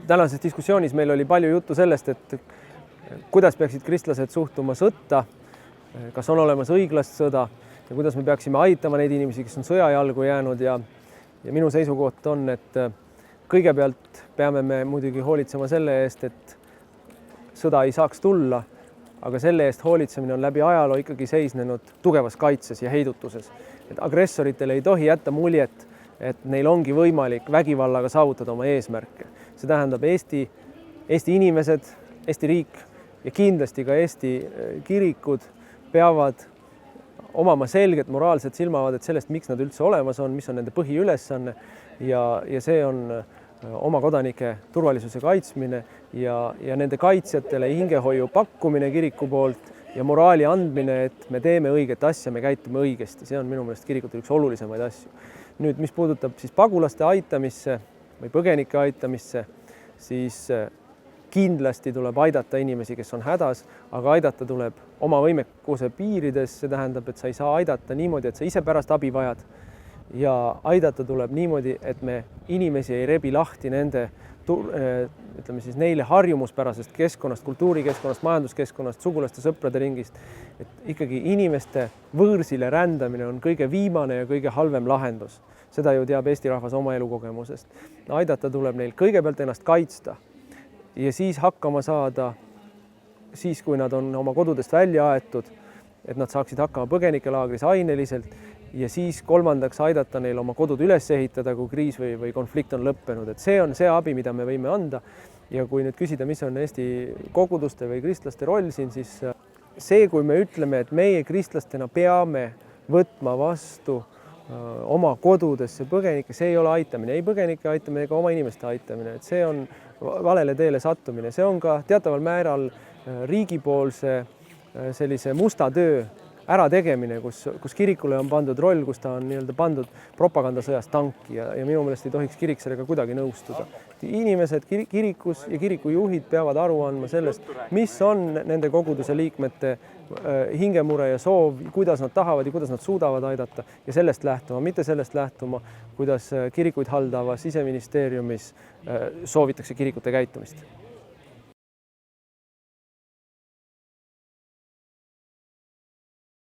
Tänases diskussioonis meil oli palju juttu sellest, et kuidas peaksid kristlased suhtuma sõtta, kas on olemas õiglast sõda ja kuidas me peaksime aitama neid inimesi, kes on sõjajalgu jäänud ja minu seisukoht on, et kõigepealt peame me muidugi hoolitsema selle eest, et sõda ei saaks tulla, aga selle eest hoolitsemine on läbi ajaloo ikkagi seisnenud tugevas kaitses ja heidutuses. Et agressoritele ei tohi jätta muljet, et neil ongi võimalik vägivallaga saavutada oma eesmärke. See tähendab Eesti inimesed, Eesti riik ja kindlasti ka Eesti kirikud peavad omama selget moraalset silmavaadet sellest, miks nad üldse olemas on, mis on nende põhiülesanne ja see on oma kodanike turvalisuse kaitsmine ja nende kaitsjatele hingehoiu pakkumine kiriku poolt ja moraali andmine, et me teeme õiget asja, me käitume õigesti. See on minu meelest kirikutel üks olulisemaid asju. Nüüd, mis puudutab siis pagulaste aitamisse või põgenike aitamisse, siis kindlasti tuleb aidata inimesi, kes on hädas, aga aidata tuleb oma võimekuse piirides. See tähendab, et sa ei saa aidata niimoodi, et sa ise pärast abi vajad ja aidata tuleb niimoodi, et me inimesi ei rebi lahti nende, ütleme siis neile harjumuspärasest keskkonnast, kultuurikeskkonnast, majanduskeskkonnast, sugulaste sõprade ringist. Et ikkagi inimeste võõrsile rändamine on kõige viimane ja kõige halvem lahendus. Seda ju teab Eesti rahvas oma elukogemusest. Aidata tuleb neil kõigepealt ennast kaitsta ja siis hakkama saada, siis kui nad on oma kodudest välja aetud, et nad saaksid hakkama põgenikelaagris aineliselt ja siis kolmandaks aidata neil oma kodud üles ehitada, kui kriis või konflikt on lõppenud. Et see on see abi, mida me võime anda. Ja kui nüüd küsida, mis on Eesti koguduste või kristlaste roll siin, siis see, kui me ütleme, et meie kristlastena peame võtma vastu oma kodudesse põgenikke, see ei ole aitamine. Ei põgenike aitamine ega oma inimeste aitamine. Et see on valele teele sattumine. See on ka teataval määral riigipoolse sellise musta töö ärategemine, kus kirikule on pandud roll, kus ta on nii-öelda pandud propagandasõjas tanki ja minu meelest ei tohiks kirik sellega kuidagi nõustuda. Inimesed kirikus ja kirikujuhid peavad aru andma sellest, mis on nende koguduse liikmete hingemure ja soov, kuidas nad tahavad ja kuidas nad suudavad aidata ja sellest lähtuma, mitte sellest lähtuma, kuidas kirikuid haldava Siseministeeriumis soovitakse kirikute käitumist.